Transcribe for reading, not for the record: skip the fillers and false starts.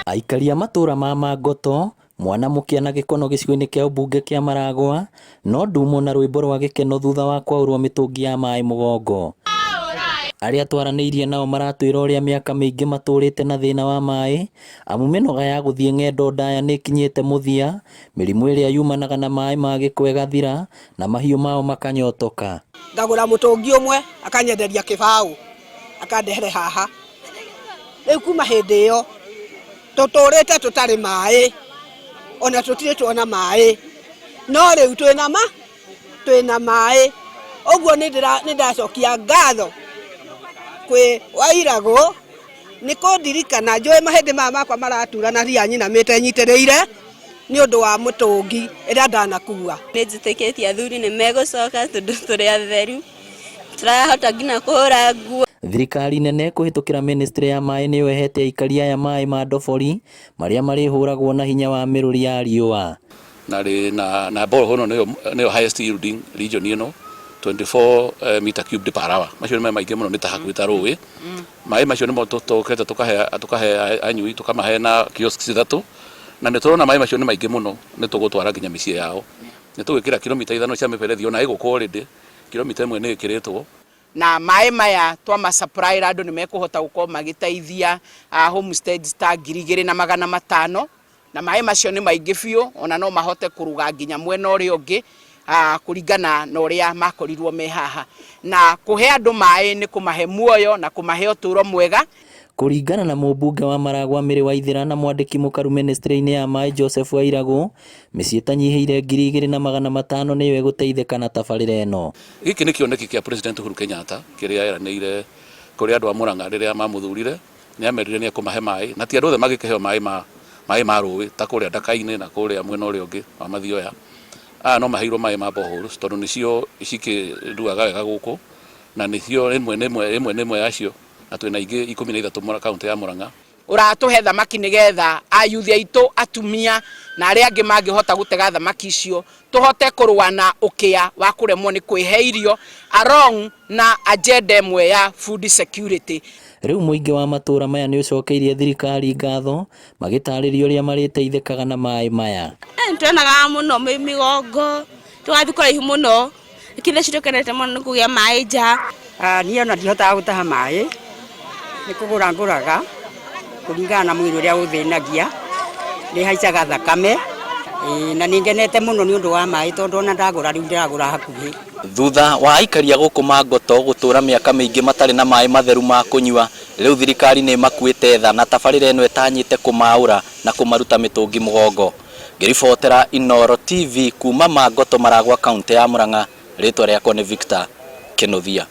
Aikari a matura ma Mangoto, Mwanamũkĩa na Gĩkono gĩcigo-inĩ kĩa ũmbunge kĩa Maragwa no ndumo na rwĩmbo rwa gĩkeno thutha wa kwaurwo mĩtũngi ya maĩ mũgongo. Arĩa twaranĩirie nao maratwĩra ũrĩa mĩaka mĩingĩ matũrĩte na thĩna wa maĩ, amu mĩnoga ya gũthiĩ ng'endo ndaya nĩkinyĩte mũthia, mĩrimũ ĩrĩa yumanaga na maĩ ma gĩko ĩgathira na mahiũ mao makanyotoka. Ngagũra mũtũngi ũmwe akanyenderia kĩbaũ akandehere haha. Rĩu kuma hĩndĩ ĩyo tũtũrĩte tũtarĩ maĩ, ona tũtirĩ tuona maĩ, no rĩu twĩna maĩ. Ũguo nĩndacokia ngatho kwĩ Wairagũ nĩ kũndirikana njũĩ mahĩndĩ maya makwa maratura na ria nyinamĩte nyitĩrĩire nĩ ũndũ wa mũtũngi ĩrĩa ndanakua. Nĩnjĩtĩkĩtie athuri nĩmegũcoka tondũ tũrĩ atheru, tũrahota nginya kũhũra nguo. Thirikari nene kũhĩtũkĩra ministry ya maĩ nĩyohete aikari aya maĩ ma ndobori marĩa marĩhũragwo na hinya wa mĩrũri ya riũa. Na borehole nĩyo highest yielding region ĩno 24 meter cubed per hour. Macio nĩ maingĩ mũno nĩ ta hakuhĩ ta rũĩ. Maĩ macio nĩmo tũkete tukahe anyui tukamahe na kiosks ithatũ, na nĩ tũrona maĩ macio nĩ maingĩ mũno nĩ tũgũtwara nginya mĩciĩ yao. Nĩ tũgwĩkĩra kilomita 5 cia mĩberethi ona ĩgũkorwo already kilomita 1 nĩ ĩkĩrĩtwo. Na maĩ maya twama supply andũ nĩ mekũhota gũkorwo magĩteithia homesteads ta 2,500, na maĩ macio nĩ maingĩ biũ ona no mahote kũruga nginya mwena ũrĩa ũngĩ kũringana na ũrĩa makorirwo me haha. Na kũhe andũ maĩ nĩ kũmahe muoyo na kũmahe ũtũũro mwega. Kũringana na mũmbunge wa Maragwa Mĩrĩ Waithĩra na mwandĩki mũkaru ministry-inĩ ya maĩ Joseph Wairagũ, mĩciĩ ĩtanyihĩire 2,500 nĩyo ĩgũteithĩka na tabarĩra ĩno. Gĩkĩ nĩ kĩoneki kĩa President Uhuru Kenyatta kĩrĩa eranĩire kũrĩ andũ a Mũrang'a rĩrĩa mamũthurire, nĩamerire nĩ ekũmahe maĩ, na ti andũ othe magĩkĩheo maĩ ma rũĩ ta kũrĩa Ndaka-inĩ na kũrĩa mwena ũrĩa ũngĩ wa Mathioya. No maheirwo maĩ ma boreholes tondũ nĩcio cikĩruaga wega gũkũ, na nĩcio ĩmwe yacio, na twĩna ingĩ 13 kaunti ya Mũrang'a. Ũratũhe thamaki nĩgetha ayuthi aitũ, atumia na arĩa angĩ mangĩhota gũtega thamaki icio tũhote kũrũa na ũkĩa wa kũremwo nĩ kwĩhe irio along na agenda ĩmwe ya food security. Rĩu mũingĩ wa matũra maya nĩ ũcokeirie thirikari ngatho magĩtarĩria ũrĩa marĩteithĩkaga na maĩ maya. Nĩtwenaga mũno mĩgongo, tũgathiĩ kũraihu mũno, kĩrĩa citũkenete mũno nĩ kũgĩa maĩ nja. Niĩ ona ndihotaga gũtaha maĩ, nĩ kũgũra ngũraga kũringana na mwĩrĩ ũrĩa ũthĩnagia, nĩ haicaga thakame, na nĩngenete mũno nĩ ũndũ wa maĩ tondũ ona ndagũra rĩu ndĩragũra hakuhĩ. Thutha wa aikari a gũkũ Mangoto gũtũra mĩaka mĩingĩ matarĩ na maĩ matheru ma kũnyua, rĩu thirikari nĩ makuĩte tha na tabarĩra ĩno ĩtanyĩte kũmaũra na kũmaruta mĩtũngi mũgongo. Ngĩribotera Inooro TV kuma Mangoto, Maragwa, kaunti ya Mũrang'a, rĩtwa rĩakwa nĩ Victor Kĩnũthia.